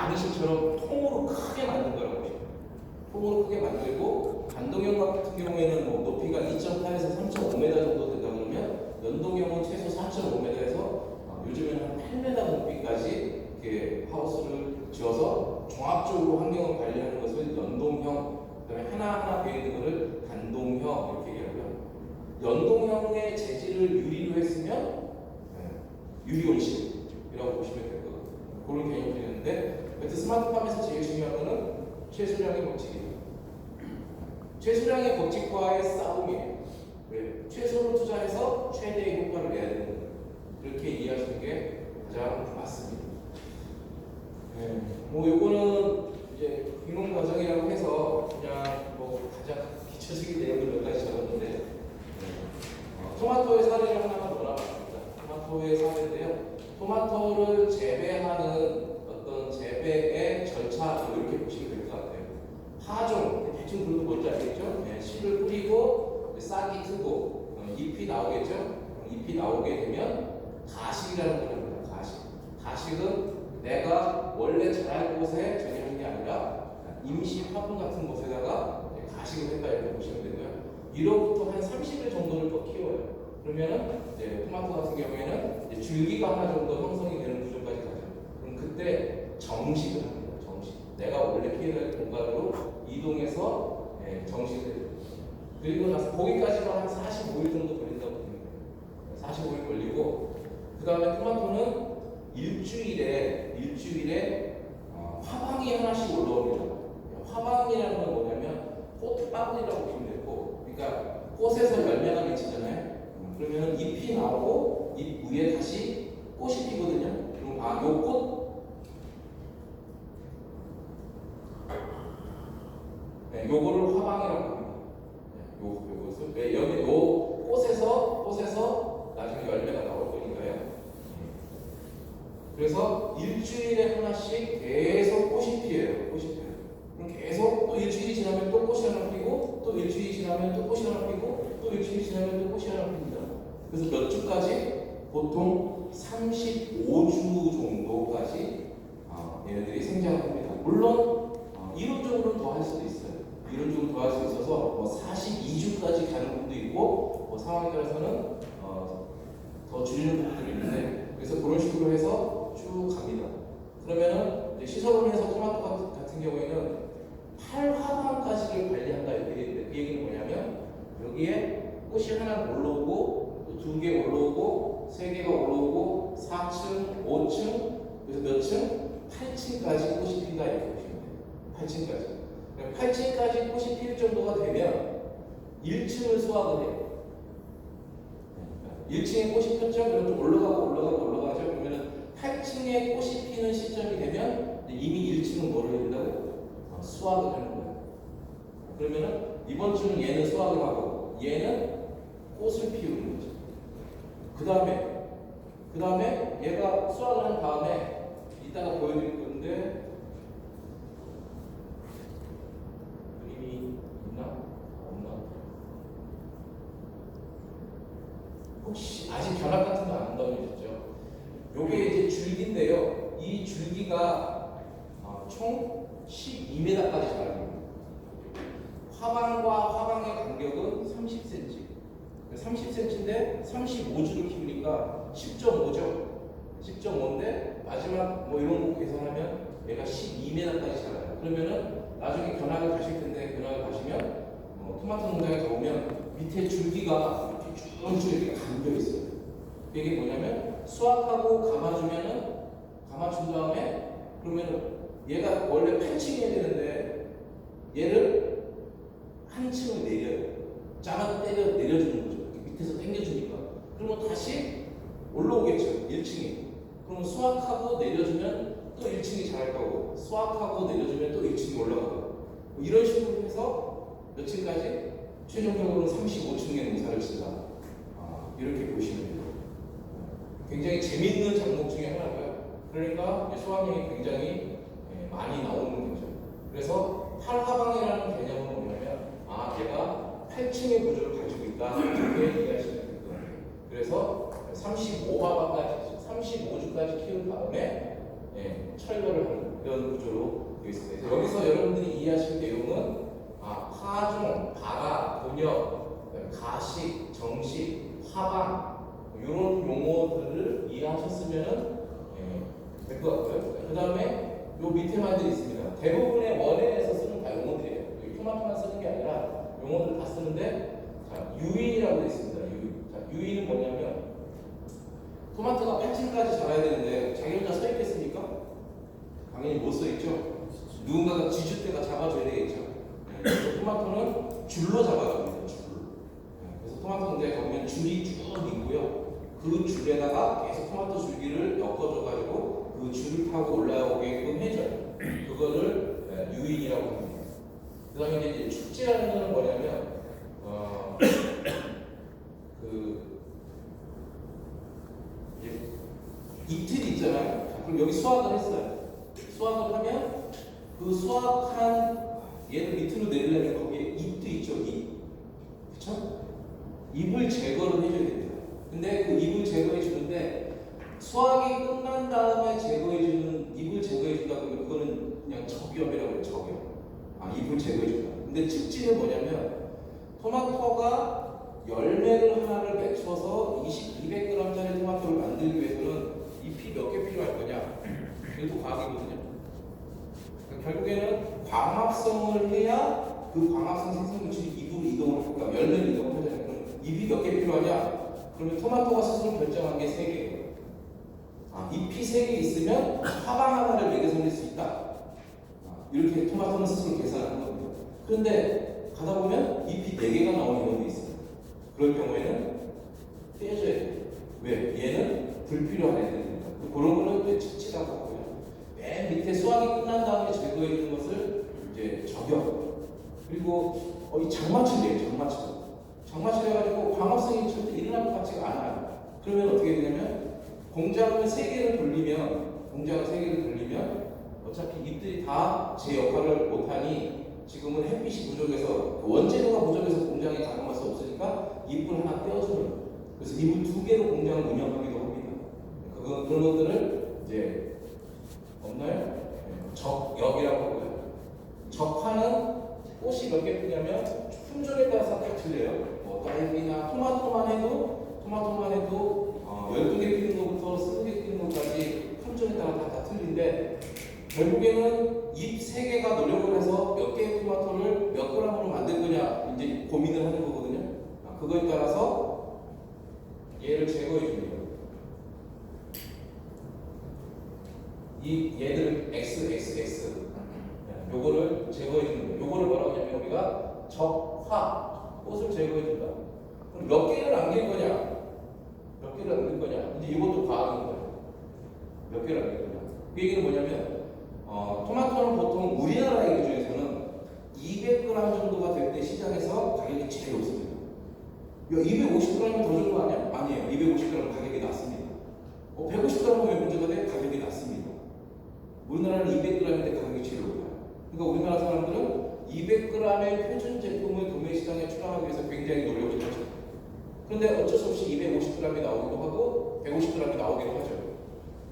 라인실처럼 통으로 크게 만든 거라고 보시면 돼요. 통으로 크게 만들고 단동형 같은 경우에는 뭐 높이가 2.8에서 3.5m 정도 된다 그러면 연동형은 최소 4.5m에서 요즘에는 한 8m 높이까지 이렇게 하우스를 지어서 종합적으로 환경을 관리하는 것을 연동형, 그다음에 하나하나 되어 있는 것을 단동형 이렇게 얘기하고요. 연동형의 재질을 유리로 했으면 유리온실이라고 보시면 될 거거든요. 그런 개념이 되는데, 여튼 스마트팜에서 제일 중요한 거는 최소량의 법칙이에요. 최소량의 법칙과의 싸움이에요. 왜? 최소로 투자해서 최대의 효과를 내야 되는 거예요. 이렇게 이해하시는 게 가장 맞습니다. 뭐 요거는 이제 귀농 과정이라고 해서 그냥 뭐 가장 기초적인 내용을 몇 가지 적었는데, 토마토의 사례를 하나만 더 나왔습니다. 토마토의 사례인데요. 토마토를 재배하는 어떤 재배의 절차 이렇게 보시면 될 것 같아요. 파종, 대충 그래도 뭔지 알겠죠? 씨를 뿌리고 싹이 트고 잎이 나오겠죠? 잎이 나오게 되면 가식이라는 걸 합니다. 가식은 내가 원래 자랄 곳에 전이하는 게 아니라 임시 화분 같은 곳에다가 가식을 했다 이렇게 보시면 되고요. 1호부터 한 30일 정도를 더 키워요. 그러면은 이제 토마토 같은 경우에는 이제 줄기가 하나 정도 형성이 되는 구조까지 가죠. 그럼 그때 정식을 합니다. 정식. 내가 원래 피해갈 공간으로 이동해서 정식을 해요. 그리고 나서 거기까지만 한 45일 정도 걸린다고 보면 돼요. 45일 걸리고, 그 다음에 토마토는 일주일에 화방이 하나씩 올라옵니다. 화방이라는 건 뭐냐면 꽃바구니라고 보시면 되고, 그러니까 꽃에서 열매가 맺히잖아요. 그러면 잎이 나오고 잎 위에 다시 꽃이 피거든요. 그럼 요 꽃, 요거를 화방이라고 합니다. 요것을 여기 요 꽃에서 나중에 열매가 나올 거니까요. 그래서 일주일에 하나씩 계속 꽃이 피어요. 그럼 계속 또 일주일이 지나면 또 꽃이 하나 피고, 또 일주일이 지나면 또 꽃이 하나 피고, 또 일주일이 지나면 또 꽃이 하나 핍니다. 그래서 몇 주까지? 보통 35주 정도까지 얘네들이 생장을 합니다. 물론 이론적으로는 더 할 수도 있어요. 이론적으로 더 할 수 있어서 뭐 42주까지 가는 분도 있고, 뭐 상황에 따라서는 더 줄이는 분들이 있는데, 그래서 그런 식으로 해서 쭉 갑니다. 그러면은 이제 시설원에서 토마토 같은 경우에는 8화방까지를 관리한다 이렇게 되는데, 그 얘기는 뭐냐면 여기에 꽃이 하나 올라오고, 또 2개 올라오고, 3개가 올라오고, 4층, 5층, 그래서 몇 층? 8층까지 꽃이 핀다 이렇게 보시면 돼요. 8층까지 꽃이 필 정도가 되면 1층을 수확을 해요. 1층에 꽃이 폈죠? 그럼 좀 올라가죠? 그러면은 8층에 꽃이 피는 시점이 되면 이미 1층은 뭐를 해야 된다고? 수확을 하는 거예요. 그러면은 이번 주는 얘는 수확을 하고 얘는 꽃을 피우는 거죠. 그 다음에 얘가 수확을 한 다음에 이따가 보여드릴 건데, 그림이 있나? 없나? 혹시 아직 견학 같은 거 안 넣어주셨죠? 요게 이제 줄기인데요. 이 줄기가 총 12m까지 자랍니다. 화방과 화방의 간격은 30cm. 30cm인데 35주를 키우니까 10.5죠. 10.5인데 마지막 뭐 이런 거 계산하면 얘가 12m까지 자라요. 그러면은 나중에 견학을 가실 텐데, 견학을 가시면 토마토 농장에 가보면 밑에 줄기가 이렇게 쭉 이렇게 감겨 있어요. 이게 뭐냐면 수확하고 감아준 다음에, 그러면은 얘가 원래 8층이어야 되는데 얘를 한 층을 내려요. 짜가 내려주는 거죠. 밑에서 당겨주니까. 그러면 다시 올라오겠죠. 1층이. 그럼 수확하고 내려주면 또 1층이 자랄 거고, 수확하고 내려주면 또 1층이 올라가고, 이런 식으로 해서 몇 층까지? 최종적으로는 35층의 농사를 짓다. 이렇게 보시면 돼요. 굉장히 재미있는 작목 중에 하나고요. 그러니까 수확량이 굉장히 많이 나오는 거죠. 그래서 8화방이라는 개념은 뭐냐면, 얘가 8층의 구조를 가지고 있다. 이렇게 이해하시면 될 거예요. 그래서 35화방까지, 35주까지 키운 다음에 철거를 하는 거예요. 이런 구조로 되어 있습니다. 여기서 여러분들이 이해하실 내용은 파종, 발화, 본역, 가식, 정식, 화방 이런 용어들을 이해하셨으면 될 것 같고요. 그 다음에 요 밑에만들이 있습니다. 대부분의 원예에서 쓰는 다 용어들이에요. 토마토만 쓰는 게 아니라 용어들 다 쓰는데 유인이라고 되어 있습니다. 유인은 뭐냐면 토마토가 8층까지 자라야 되는데 자기 혼자 서 있겠습니까? 당연히 못 서 있죠. 누군가가 지주대가 잡아줘야 되겠죠. 그래서 토마토는 줄로 잡아줍니다. 줄로. 그래서 토마토는 이제 보면 줄이 쭉 있고요. 그 줄에다가 계속 토마토 줄기를 엮어줘가지고 그 줄을 타고 올라오게끔 해줘요. 그거를 유인이라고 합니다. 그 다음에 이제 축제라는 건 뭐냐면 이틀 있잖아요. 그럼 여기 수확을 했어요. 수확을 하면 그 수확한 얘를 밑으로 내리려면 거기에 잎도 있죠. 잎. 그쵸? 잎을 제거를 해줘야 됩니다. 근데 그 잎을 제거해 주는데 수확이 끝난 다음에 제거해주는 잎을 제거해준다 그러면 그거는 그냥 적염이라고 해요. 적염. 잎을 제거해준다. 근데 특징은 뭐냐면 토마토가 열매를 하나를 맺혀서 200g짜리 토마토를 만들기 위해서는 잎이 몇 개 필요할 거냐? 이것도 과학이거든요. 그러니까 결국에는 광합성을 해야 그 광합성 생성물질이 잎으로 이동을 할 거야. 열매를 이동을 하잖아요. 그럼 잎이 몇 개 필요하냐? 그러면 토마토가 스스로 결정한 게 3개예요. 잎이 3개 있으면 화방 하나를 매개 살릴 수 있다. 이렇게 토마토는 스스로 계산하는 겁니다. 그런데 가다 보면 잎이 4개가 나오는 경우도 있어요. 그럴 경우에는 떼줘야 돼요. 왜? 얘는 불필요한 애들입니다. 그런 거는 또 측치라고 하고요. 맨 밑에 수확이 끝난 다음에 제거해 주는 것을 이제 적용. 그리고 이 장마철이에요. 장마철. 장마철 해가지고 광합성이 절대 일어날 것 같지가 않아요. 그러면 어떻게 되냐면 공장을 3개를 돌리면 어차피 잎들이 다 제 역할을 못하니 지금은 햇빛이 부족해서 원재료가 부족해서 공장에 가동할 수 없으니까 잎을 하나 떼어주는 거예요. 그래서 잎을 2개로 공장을 운영하기도 합니다. 그런 것들을 이제 없나요? 적역이라고 하고요. 적화는 꽃이 몇 개 피냐면 품종에 따라서 딱 틀려요. 딸기나 토마토만 해도 12개 피는 것부터 20개 피는 것까지 품종에 따라 다 틀린데 결국에는 잎 3개가 노력을 해서 몇 개의 토마토를 몇 그램으로 만들 거냐 이제 고민을 하는 거거든요. 그거에 따라서 얘를 제거해 줍니다. 얘들 XXX 요거를 제거해 주는 거예요. 요거를 뭐라고 하냐면 우리가 적화 꽃을 제거해 준다. 그럼 몇 개를 남길 거냐? 이제 이것도 과학인 거예요. 몇 개를 남길 거냐? 그 얘기는 뭐냐면 토마토는 보통 우리나라의 기준에서는 200g 정도가 될 때 시장에서 가격이 제일 높습니다. 야, 250g이면 더 좋은 거 아니야? 아니에요. 250g 가격이 낮습니다. 150g은 왜 문제가 돼? 가격이 낮습니다. 우리나라는 200g인데 가격이 제일 높아요. 그러니까 우리나라 사람들은 200g의 표준 제품을 도매 시장에 출하하기 위해서 굉장히 노력을 하죠. 그런데 어쩔 수 없이 250g이 나오기도 하고 150g이 나오기도 하죠.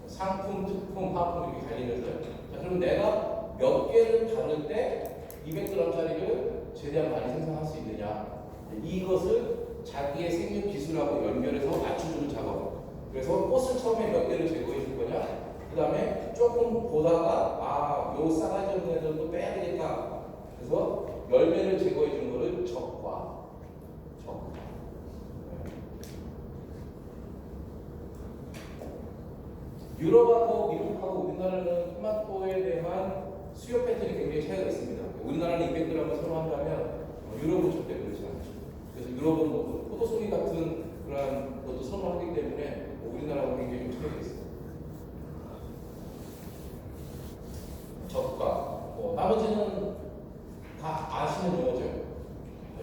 상품, 특품, 하품 이렇게 갈리면서요. 자, 그럼 내가 몇 개를 다룰 때 200g짜리를 최대한 많이 생산할 수 있느냐. 이것을 자기의 생육 기술하고 연결해서 맞춰주는 작업. 그래서 꽃을 처음에 몇 개를 제거해 줄 거냐. 그 다음에 조금 보다가 요 싸가지 없는 애들도 빼야 되겠다. 그래서 열매를 제거해 주는 거를 적과. 유럽하고 미국하고 우리나라는 토마토에 대한 수요 패턴이 굉장히 차이가 있습니다. 우리나라는 200g을 선호한다면 유럽은 절대 그렇지 않죠. 그래서 유럽은 뭐 포도송이 같은 그런 것도 선호하기 때문에 우리나라하고 굉장히 좀 차이가 있습니다. 적과 나머지는 다 아시는 용어죠.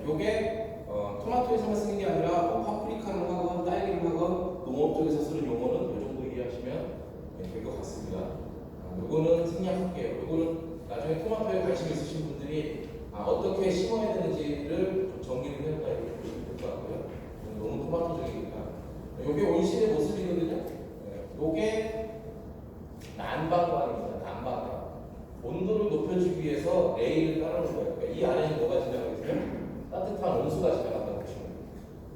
요게 토마토에서만 쓰는 게 아니라 파프리카를 하건 딸기를 하건 농업 쪽에서 쓰는 용어는 이 정도 이해하시면 될 것 같습니다. 요거는 생략할게요. 요거는 나중에 토마토에 관심 있으신 분들이 어떻게 심어야 되는지를 좀 정리를 해볼까 이렇게 보시면 될 것 같고요. 너무 토마토적이니까. 요게 온실의 모습이거든요. 요게 난방관입니다. 난방관. 아래에서 레일을 따르는 거예요. 그러니까 이 안에는 뭐가 지나가고 있어요? 따뜻한 온수가 지나간다고 보시면 돼요.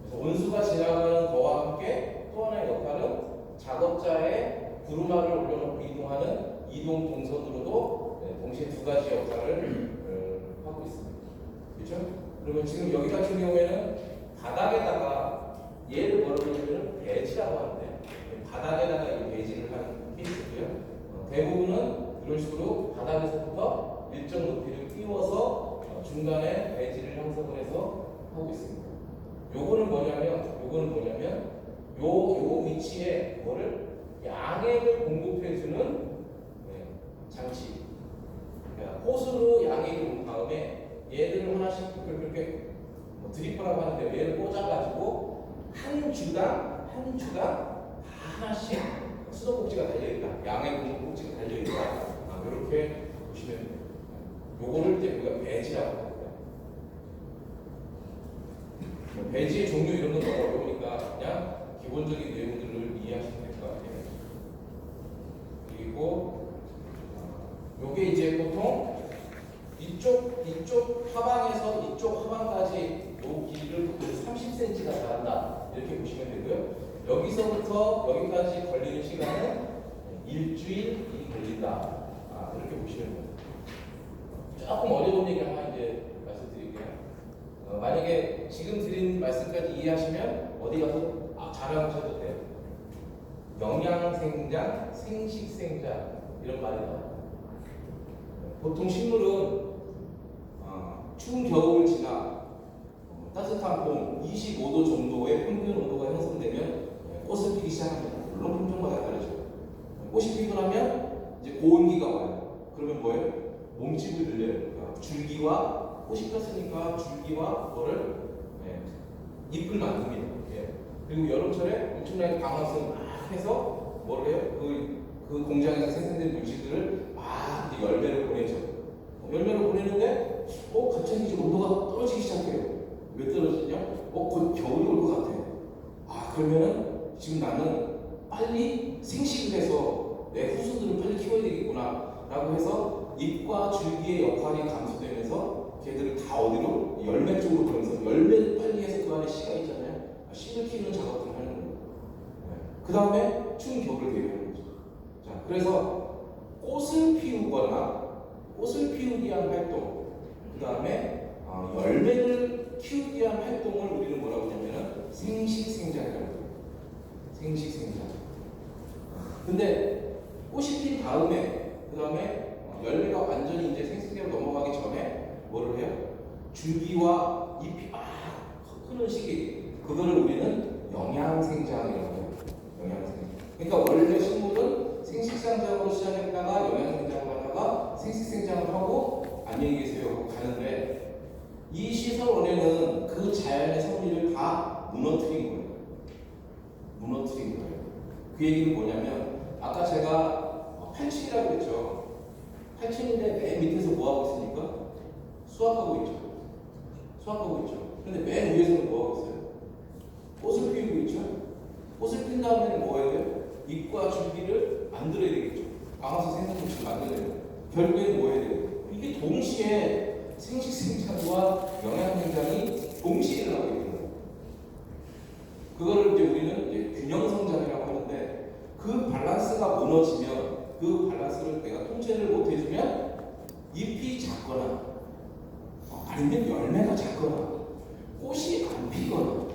그래서 온수가 지나가는 거와 함께 또 하나의 역할은 작업자의 구루마를 올려놓고 이동하는 이동 동선으로도 동시에 두 가지 역할을 하고 있습니다. 그렇죠? 그러면 지금 여기 같은 경우에는 바닥에다가 얘를 뭐라고 하냐면 배지라고 하는데 바닥에다가 이 배지를 하는 케이스고요. 대부분은 이런 식으로 바닥에서부터 일정 높이를 띄워서 중간에 배지를 형성을 해서 하고 있습니다. 요거는 뭐냐면 요 위치에 뭐를 양액을 공급해주는 장치. 그러니까 호스로 양액을 온 다음에 얘들을 하나씩 그렇게 드리퍼라고 하는데 얘를 꽂아가지고 한 주당 하나씩 수도꼭지가 달려있다. 양액 공급 꼭지가 달려있다. 이렇게 보시면 돼요. 요거를 이제 우리가 배지라고 합니다. 배지의 종류 이런 건 너무 어려우니까 그냥 기본적인 내용들을 이해하시면 될 것 같아요. 그리고 요게 이제 보통 이쪽 하방에서 이쪽 하방까지 요 길이를 30cm가 잘한다 이렇게 보시면 되고요. 여기서부터 여기까지 걸리는 시간은 일주일이 걸린다. 이렇게 보시면 됩니다. 조금 어려운 얘기 하나 이제 말씀드릴게요. 만약에 지금 드린 말씀까지 이해하시면 어디 가서 자랑하셔도 돼요. 영양생장, 생식생장 이런 말이 나와요. 보통 식물은 추운 겨울을 지나 따뜻한 봄 25도 정도의 평균 온도가 형성되면 꽃을 피기 시작합니다. 물론 품종마다 다르죠. 꽃이 피고 나면 이제 고온기가 와요. 그러면 뭐예요? 몸집을 늘려요. 그러니까 줄기와 꽃이 폈으니까 줄기와 뭐를 잎을 만듭니다. 그리고 여름철에 엄청나게 방아쇠를 막 해서 뭐를 해요? 그 공장에서 생산된 물질들을 막 이제 열매를 보내죠. 열매를 보내는데 갑자기 이제 온도가 떨어지기 시작해요. 왜 떨어지냐? 곧 겨울이 올 것 같아. 그러면 지금 나는 빨리 생식을 해서 내 후손들을 빨리 키워야 되겠구나 라고 해서 잎과 줄기의 역할이 감소되면서 걔들을 다 어디로? 열매 쪽으로 보내면서 열매를 빨리 해서 그 안에 씨가 있잖아요. 씨를 키우는 작업들을 하는 거예요. 그 다음에 추운 겨울을 대비하는 거죠. 자, 그래서 꽃을 피우기 위한 활동, 그 다음에 열매를 키우기 위한 활동을 우리는 뭐라고 하냐면 생식생장이라고 해요. 생식생장. 근데 꽃이 핀 다음에, 그 다음에 열매가 완전히 이제 생식대로 넘어가기 전에 뭐를 해요? 줄기와 잎이 막 크는 시기, 그거를 우리는 영양생장이라고 해요. 영양생장. 그러니까 원래 식물은 생식생장으로 시작했다가 영양생장을 하다가 생식생장을 하고 안녕히 계세요 하고 가는데 이 시설원에는 그 자연의 섭리를 다 무너뜨린 거예요. 그 얘기는 뭐냐면 아까 제가 87이라고 했죠. 87인데 맨 밑에서 뭐하고 있습니까? 수확하고 있죠. 근데 맨 위에서는 뭐하고 있어요? 꽃을 피우고 있죠. 꽃을 핀 다음에는 뭐 해야 돼요? 잎과 줄기를 만들어야 되겠죠. 방아쇠 생산물질 만들어야 돼요. 결국에는 뭐 해야 돼요? 이게 동시에 생식생장과 영양생장이 동시에 일어나고 있는 거예요. 그거를 이제 우리는 이제 균형성장이라고 하는데 그 밸런스가 무너지면 그 밸런스를 내가 통제를 못 해주면 잎이 작거나 아니면 열매가 작거나 꽃이 안 피거나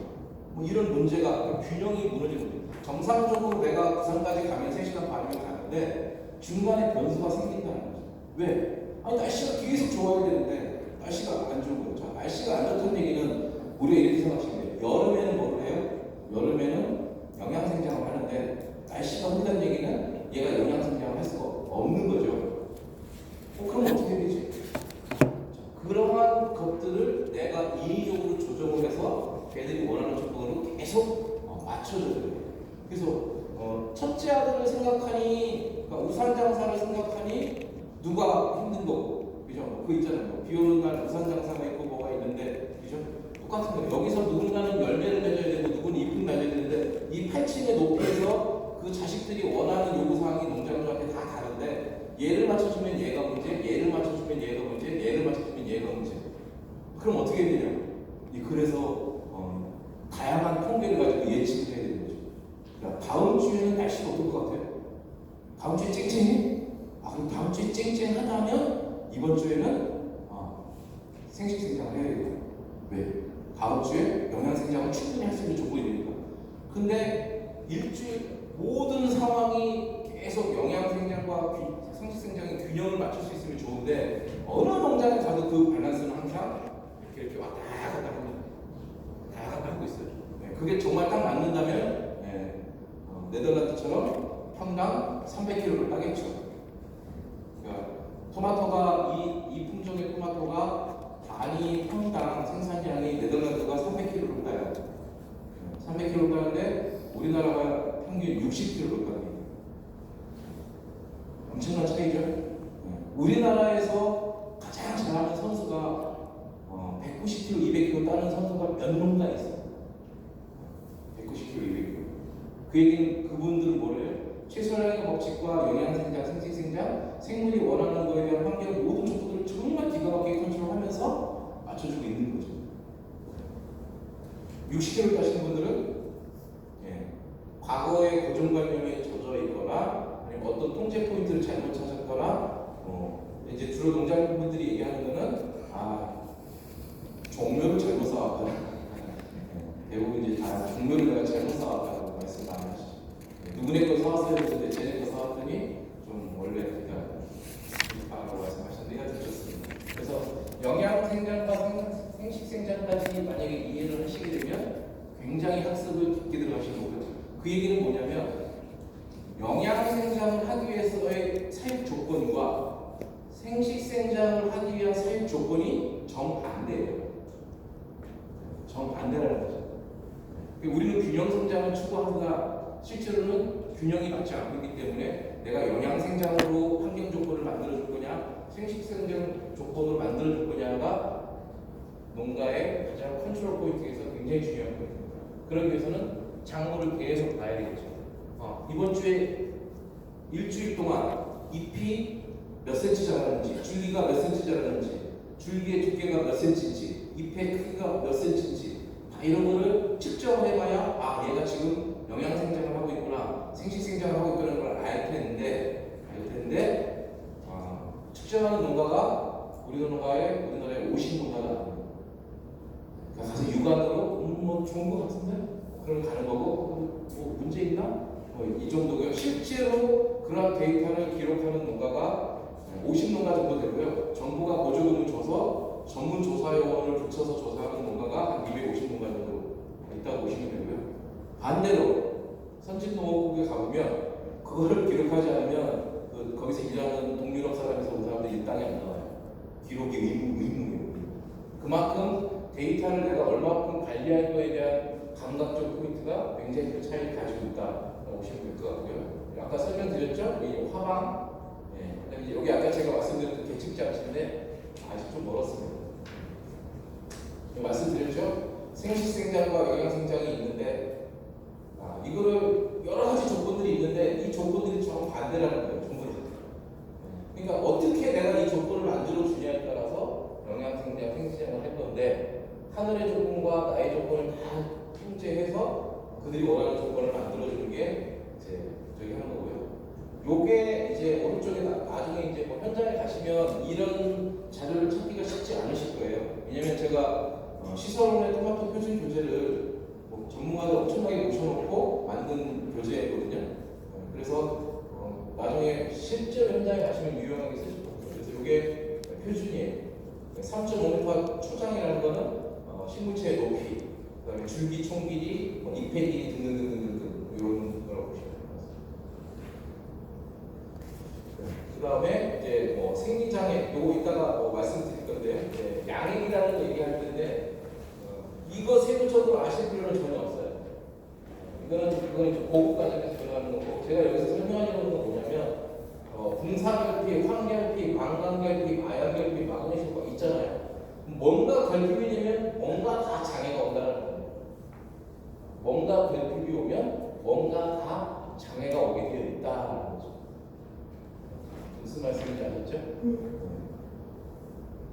뭐 이런 문제가 균형이 무너지는 거예요. 정상적으로 내가 부산까지 가면 3시간 반이면 가는데 중간에 변수가 생긴다는 거죠. 왜? 날씨가 계속 좋아야 되는데 날씨가 안 좋은 거죠. 자, 날씨가 안 좋다는 얘기는 우리가 이렇게 생각하시면 돼요. 여름에는 뭐를 해요? 여름에는 영양생장을 하는데 날씨가 흐린다는 얘기는 얘가 영양생장을 할 수가 없는 거죠. 그럼 어떻게 되지? 그러한 것들을 내가 인위적으로 조정을 해서 걔들이 원하는 조건으로 계속 맞춰줘야 돼요. 그래서 첫째 아들을 생각하니, 그러니까 우산장사를 생각하니 누가 힘든 거고, 그죠? 그 있잖아요. 비 오는 날 우산장사가 있고 뭐가 있는데, 그죠? 똑같은 거예요. 여기서 누군가는 열매를 맺어야 되고 누구는 잎을 맺어야 되는데 이 8층의 높이에서 그 자식들이 원하는 요구사항이 농장주한테 다 다른데 얘를 맞춰주면 얘가 문제, 얘를 맞춰주면 얘가 문제, 그럼 어떻게 해야 되냐? 그래서 다양한 통계를 가지고 예측을 해야 되는 거죠. 그러니까 다음 주에는 날씨가 어떨 것 같아요? 다음 주에 쨍쨍해? 그럼 다음 주에 쨍쨍하다면 이번 주에는 생식생장을 해야 되고, 왜? 다음 주에 영양생장을 충분히 할 수 있는 조건이 되니까. 근데 일주일 모든 상황이 계속 영양생장과 생식생장의 균형을 맞출 수 있으면 좋은데, 어느 농장에 가도 그 밸런스는 항상 이렇게 왔다 갔다 하고 있어요. 네, 그게 정말 딱 맞는다면 네덜란드처럼 평당 300kg를 따겠죠. 그러니까 토마토가 이 품종의 토마토가 단위 평당 생산량이 네덜란드가 300kg를 따요. 300kg 따는데 우리나라가 평균 60kg를 따요. 엄청난 차이죠. 우리나라에서 가장 잘하는 선수가 190kg, 200kg 따는 선수가 몇 농가 있어요. 190kg, 200kg. 그 얘기는 그분들은 뭐래요? 최소한의 법칙과 영양생장, 생식생장, 생물이 원하는 거에 대한 환경 모든 조건들을 정말 기가 막히게 컨트롤하면서 맞춰주고 있는 거죠. 60kg 따시는 분들은 과거의 고정관념에 젖어 있거나 아니면 어떤 통제 포인트를 잘못 찾았거나 이제 주로 농장분들이 얘기하는 거는 종묘를 잘못 쌓았다. 대부분 이제 다 종묘를 내가 잘못 쌓았다고 말씀 많이 하시죠. 누구네 거 사왔어야 되는데 쟤네 거 사왔더니 좀 원래 그러니까 말씀하셨는데 하여튼 좋습니다. 그래서 영양생장과 생식생장까지 만약에 이해를 하시게 되면 굉장히 학습을 깊게 들어가시는 거고요. 그 얘기는 뭐냐면 영양생장을 하기 위해서의 사육 조건과 생식생장을 하기 위한 사육 조건이 정반대예요. 정반대라는 거죠. 우리는 균형생장을 추구하다가 실제로는 균형이 맞지 않고 있기 때문에 내가 영양생장으로 환경 조건을 만들어줄 거냐 생식생장 조건으로 만들어줄 거냐가 농가의 가장 컨트롤 포인트에서 굉장히 중요한 포인트입니다. 그러기 위해서는 작물을 계속 봐야 되겠죠. 이번 주에 일주일 동안 잎이 몇 센치 자라는지, 줄기가 몇 센치 자라는지, 줄기의 두께가 몇 센치인지, 잎의 크기가 몇 센치인지 이런 거를 측정해봐야 얘가 지금 영양생장을 하고 있구나, 생식생장을 하고 있다는 걸 알 텐데 측정하는 농가가 우리나라에 50농가가 가서 육안으로 좋은 것 같은데? 그럼 가는 거고 문제 있나? 이 정도고요. 실제로 그런 데이터를 기록하는 농가가 50농가 정도 되고요. 정부가 보조금을 줘서 전문 조사요원을 붙여서 조사하는 농가가 한 250농가 정도 있다고 보시면 되고요. 반대로 선진농업국에 가보면 그거를 기록하지 않으면 거기서 일하는 동유럽 사람에서 온 사람들이 이 땅에 안 나와요. 기록이 의무예요. 그만큼 데이터를 내가 얼마큼 관리할 거에 대한 감각적 포인트가 굉장히 큰 차이를 가지고 있다고 보시면 될 것 같고요. 아까 설명드렸죠? 이 화방, 여기 아까 제가 말씀드린 계측 장치인데 아직 좀 멀었습니다. 말씀드렸죠? 생식생장과 영양생장이 있는데 이거를 여러 가지 조건들이 있는데 이 조건들이 정반대라는 거예요. 전부 다. 그러니까 어떻게 내가 이 조건을 만들어주냐에 따라서 영양생장, 생식생장을 할 건데 하늘의 조건과 나의 조건을 다 통제해서 그들이 원하는 조건을 만들어주는 게 이제 저기 하는 거고요. 요게 이제 오른쪽에 나중에 이제 현장에 가시면 이런 자료를 찾기가 쉽지 않으실 거예요. 왜냐면 제가 시설원의 토마토 표준 교재를 전문가들 엄청나게 모셔놓고 만든 교재거든요. 그래서 나중에 실제로 현장에 가시면 유용하게 쓰실 거예요. 그래서 이게 표준이에요. 3.5m 초장이라는 거는 식물체의 높이, 그다음에 줄기 총 길이, 잎의 길이 등등등등등 이런 거라고 보시면 됩니다. 그다음에 이제 생리장애, 요거 이따가 말씀드릴 건데 양액이라는 거 얘기할 텐데 이거 세부적으로 아실 필요는 전혀 없어요. 이건 이제 고급 과정에서 들어가는 거고 제가 여기서 설명하려는 건 뭐냐면 분사결핍, 황결핍, 망간결핍, 아연결핍, 마그네슘 있잖아요. 뭔가 결핍이 되면 뭔가 다 장애가 온다는 거예요. 뭔가 결핍이 오면 뭔가 다 장애가 오게 되어 있다는 거죠. 무슨 말씀인지 아셨죠?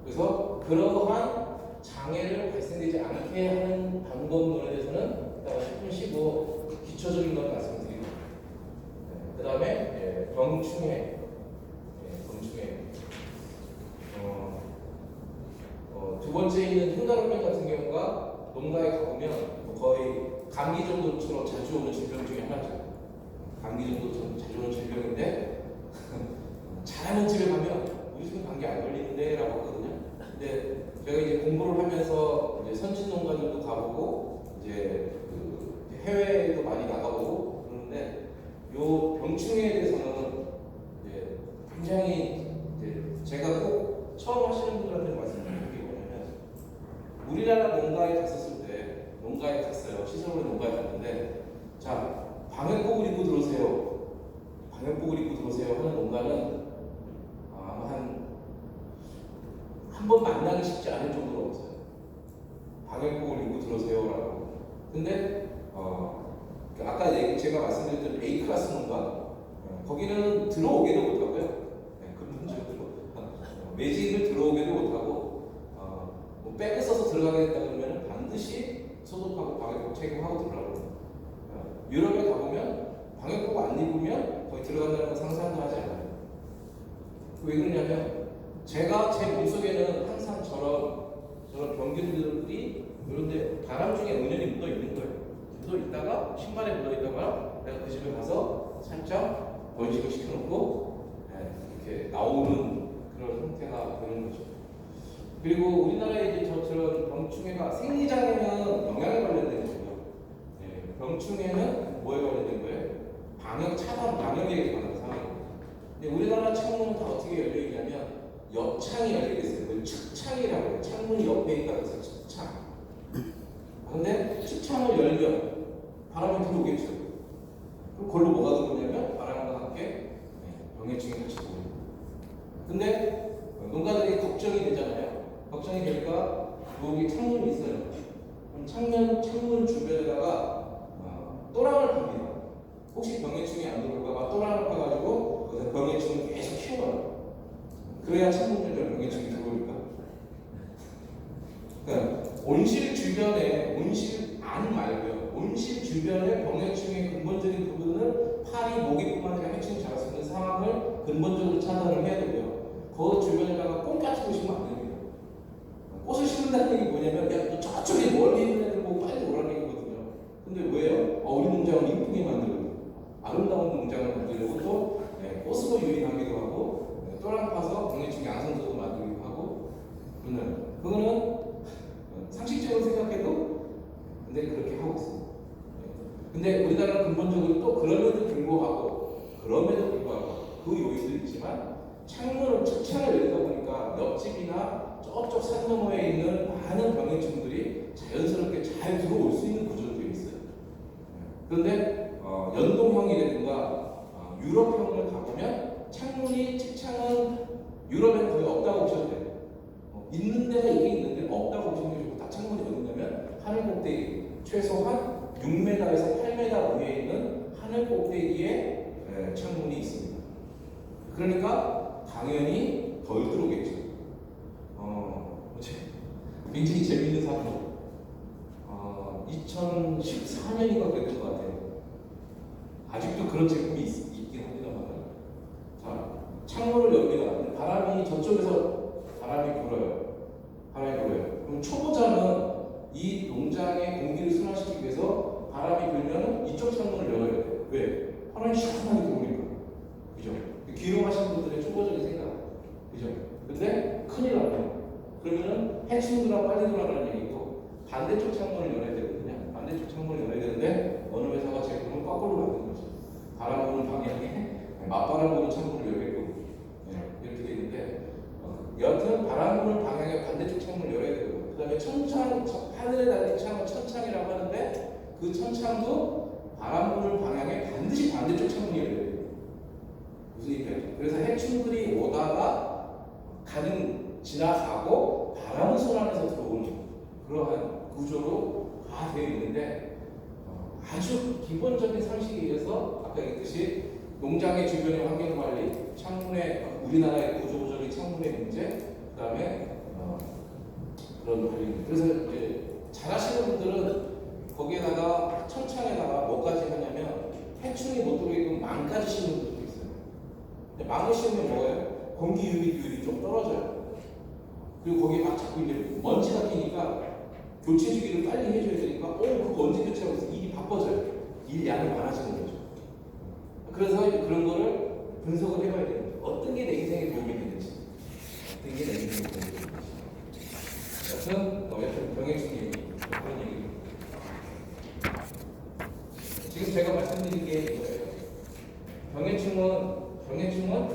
그래서 그러한 장애를 발생되지 않게 하는 방법론에 대해서는 이따가 10분 쉬고 기초적인 건 말씀드리고, 그 다음에 병충해. 두 번째 있는 흉가로병 같은 경우가 농가에 가보면 거의 감기 정도처럼 자주 오는 질병 중에 하나죠. 감기 정도처럼 자주 오는 질병인데 잘하는 집에 가면 우리 집은 감기 안 걸리는데 라고 하거든요. 근데 제가 이제 공부를 하면서 이제 선진 농가들도 가보고 이제 그 해외에도 많이 나가보고 그러는데 요 병충해에 대해서는 이제 굉장히 이제 제가 꼭 처음 하시는 분들한테 말씀드리는 게 뭐냐면, 우리나라 농가에 갔었을 때, 농가에 갔어요. 시설로 농가에 갔는데, 자, 방역복을 입고 들어오세요. 방역복을 입고 들어오세요 하는 농가는 아마 한 번 만나기 쉽지 않을 정도로 없어요. 방역복을 입고 들어오세요라고. 근데 아까 제가 말씀드렸던 A 클래스 농가, 거기는 들어오게도 못하고요. 근본적으로 매직을 들어오게도 못하고, 뭐 백을 써서 들어가게 됐다 그러면 반드시 소독하고 방역복 착용하고 들어가고. 유럽에 가보면 방역복 안 입으면 거의 들어간다는 건 상상도 하지 않아요. 왜 그러냐면 제가 제 몸속에는 항상 저런 병균들이 이런데 다람쥐에 은연히 묻어 있는 거예요. 묻어 있다가 신발에 묻어 있다가 내가 그 집에 가서 살짝 번식을 시켜놓고 이렇게 나오는 그런 형태가 되는 거죠. 그리고 우리나라에 이제 저런 병충해가 생리장애는 영양에 관련된 거고요. 병충해는 뭐에 관련된 거예요? 방역 차단, 방역에 관한 상황입니다. 근데 우리나라 창문은 다 어떻게 열려 있냐면 옆창이 열려 있어요. 그걸 측창이라고 해요. 창문이 옆에 있다고 해서 측창. 근데 측창을 열면 바람이 들어오겠죠. 그럼 그걸로 뭐가 들어오냐면 바람과 함께 병해충이 같이 들어옵니다. 근데 농가들이 걱정이 되잖아요. 걱정이 되니까 여기 창문이 있어요. 그럼 창문 주변에다가 또랑을 팝니다. 혹시 병해충이 안 들어올까봐 또랑을 파가지고 거기서 병해충을 계속 키워요. 그래야 창문 열면 병해충이 들어오니까. 그러니까 온실 주변에, 온실 안 말고요. 온실 주변에 병해충의 근본적인 부분을 파리, 모기뿐만 아니라 해충이 자랄 수 있는 상황을 근본적으로 차단을 해야 되고요. 그 주변에다가 꽃 같은 거 심으면 안 됩니다. 꽃을 심는다는 얘기 뭐냐면, 야, 너 저쪽에 멀리 있는 애들 보고 빨리 오라는 얘기거든요. 근데 왜요? 우리 농장을 이쁘게 만들고, 아름다운 농장을 만들려고 또 꽃으로 유인하기도 하고, 또랑 파서 병해충 양성소도 만들기도 하고, 그거는 상식적으로 생각해도 근데 그렇게 하고 있습니다. 근데 우리나라는 근본적으로 또 그럼에도 불구하고 그 요인도 있지만 창문을 측창을 열다 보니까 옆집이나 저쪽 산 너머에 있는 많은 병해충들이 자연스럽게 잘 들어올 수 있는 구조로 되어 있어요. 그런데 연동형이라든가 유럽형을 가보면 측창은 유럽에는 거의 없다고 보셔도 돼요. 있는 데가 있긴 있는데 없다고 보시면 되고, 다 창문이 어디냐면 하늘 꼭대기, 최소한 6m에서 8m 위에 있는 하늘 꼭대기에 창문이 있습니다. 그러니까 당연히 덜 들어오겠죠. 굉장히 재밌는 사건. 2014년인가 그랬던 것 같아요. 아직도 그런 제품이 있긴 합니다만, 자, 창문을 엽니다. 바람이 저쪽에서 바람이 불어요. 그럼 초보자는 이 농장의 공기를 순환시키기 위해서 바람이 불면 이쪽 창문을 열어야 돼요. 왜? 바람이 시원하게 들어오니까. 그죠? 귀농하신 분들의 초보적인 생각. 그죠? 근데 큰일 나요. 그러면은 해충들아 빨리 돌아가는 얘기고, 반대쪽 창문을 열어야 되거든요. 반대쪽 창문을 열어야 되는데 어느 회사가 제품을 거꾸로 만든 거죠. 바람 부는 방향에 맞바람 부는 창문을 열게끔 이렇게 돼 있는데, 여하튼 바람 부는 방향에 반대쪽 창문을 열어야 되고, 그 다음에 천창, 하늘에 달린 창은 천창이라고 하는데, 그 천창도 바람 부는 방향에 반드시 반대쪽 창문이 열려야 돼요. 무슨 얘기죠? 그래서 해충들이 오다가 지나가고 바람을 순환해서 들어오는 그러한 구조로 다 되어 있는데, 아주 기본적인 상식에 의해서 아까 얘기했듯이 농장의 주변의 환경관리, 창문의 우리나라의 구조적인 창문의 문제, 그 다음에 그런 관리. 그래서 이제 잘하시는 분들은 거기에다가 천창에다가 뭐까지 하냐면 해충이 못 들어오게끔 망까지 심는 분들도 있어요. 근데 망을 심으면 뭐예요? 공기 유입률이 좀 떨어져요. 그리고 거기에 막 자꾸 이제 먼지가 끼니까 교체 주기를 빨리 해줘야 되니까 그 먼지 교체하고 있어 일이 바빠져요. 일 양이 많아지는 거죠. 그래서 이제 그런 거를 분석을 해봐야 돼요. 어떤 게 내 인생에 도움이 되는지, 어떤 게 내 인생에 도움이 되는지. 여튼 병해충 얘기 그런 얘기입니다. 지금 제가 말씀드린 게 이거예요. 병해충은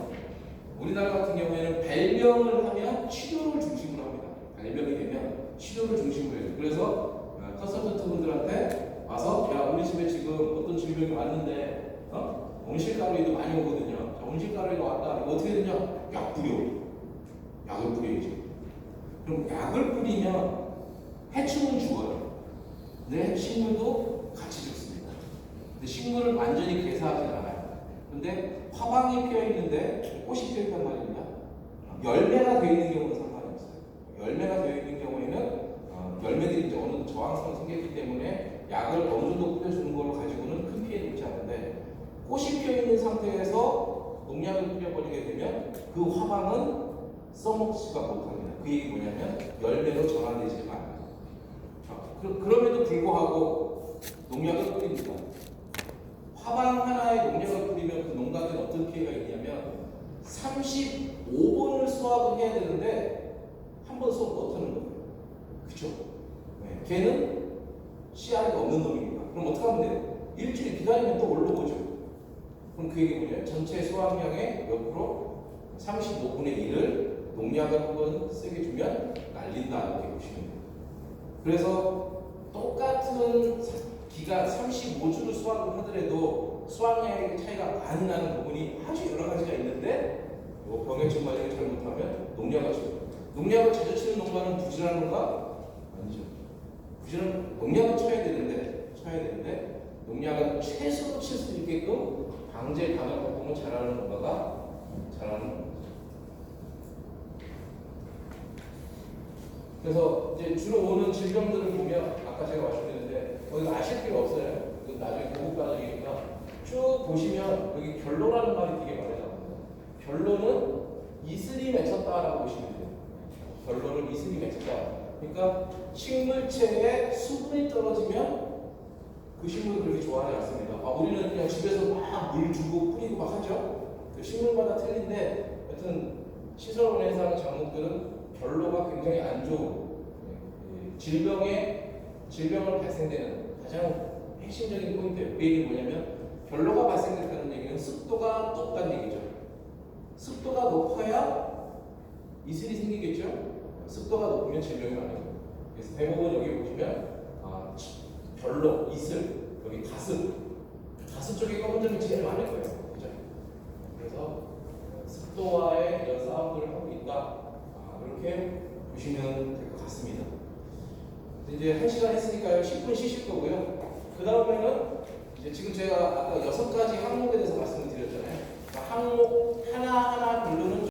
우리나라 같은 경우에는 발병을 하면 치료를 중심으로 합니다. 발병이 되면 치료를 중심으로 해요. 그래서 컨설턴트 분들한테 와서 야 우리 집에 지금 어떤 질병이 왔는데 온실가루이도 많이 오거든요. 자, 온실가루이가 왔다. 이거 어떻게 되냐? 약 뿌려. 약을 뿌려야죠. 그럼 약을 뿌리면 해충은 죽어요. 근데 식물도 같이 죽습니다. 근데 식물을 완전히 괴사하진 않아요. 근데 화방이 피어 있는데 꽃이 피어 있단 말입니다. 열매가 되어 있는 경우는 상관이 없어요. 열매가 되어 있는 경우에는 열매들이 이제 어느 저항성이 생겼기 때문에 약을 어느 정도 뿌려주는 걸로 가지고는 큰 피해를 입지 않는데 꽃이 피어 있는 상태에서 농약을 뿌려버리게 되면 그 화방은 써먹지가 못합니다. 그 얘기 뭐냐면 열매로 전환되지가 않아요. 그럼에도 불구하고 농약을 뿌립니다. 화방 하나에 농약을 뿌리면 그 농가에는 어떤 피해가 있냐면 35번을 수확을 해야 되는데 한 번 수확 못하는 거예요. 그쵸? 네. 걔는 씨알이 없는 놈입니다. 그럼 어떻게 하면 돼요? 일주일 기다리면 또 올라오죠. 그럼 그 얘기 뭐냐? 전체 수확량의 몇 프로? 35분의 1을 농약을 한번 세게 주면 날린다 이렇게 보시면 돼요. 그래서 똑같은 기간 35주를 수확을 하더라도 수확량의 차이가 많이 나는 부분이 아주 여러 가지가 있는데 병해충 관리를 잘못하면 농약을 쳐요. 농약을 자주 치는 농가는 부지런한 농가? 아니죠. 부지런 농약을 쳐야 되는데 농약을 최소로 칠 수 있게끔 방제 방역 활동을 잘하는 농가가 잘하는 농가. 그래서 이제 주로 오는 질병들을 보면 아까 제가 말씀드렸는데 거기 아실 필요 없어요. 나중에 고급 과정이니까 쭉 보시면 여기 결로라는 말이 되게 많이 나옵니다. 결로는 이슬이 맺혔다라고 보시면 돼요. 결로는 이슬이 맺혔다. 그러니까 식물체에 수분이 떨어지면 그 식물을 그렇게 좋아하지 않습니다. 우리는 그냥 집에서 막 물 주고 뿌리고 막 하죠. 그 식물마다 틀린데 여튼 시설원에서 하는 작물들은 결로가 굉장히 안 좋은 질병을 발생되는 가장 핵심적인 포인트예요. 그 얘기 뭐냐면 결로가 발생됐다는 얘기는 습도가 높다는 얘기죠. 습도가 높아야 이슬이 생기겠죠. 습도가 높으면 질병이 많아요. 그래서 대부분 여기 보시면 결로, 이슬, 여기 가습 쪽에 검은 점이 제일 많을 거예요. 그죠? 그래서 습도와의 이런 싸움들을 하고 있다. 이렇게 보시면 될 것 같습니다. 이제 1시간 했으니까요. 10분 쉬실 거고요. 그 다음에는 이제 지금 제가 아까 6가지 항목에 대해서 말씀을 드렸잖아요. 항목 하나하나 별로는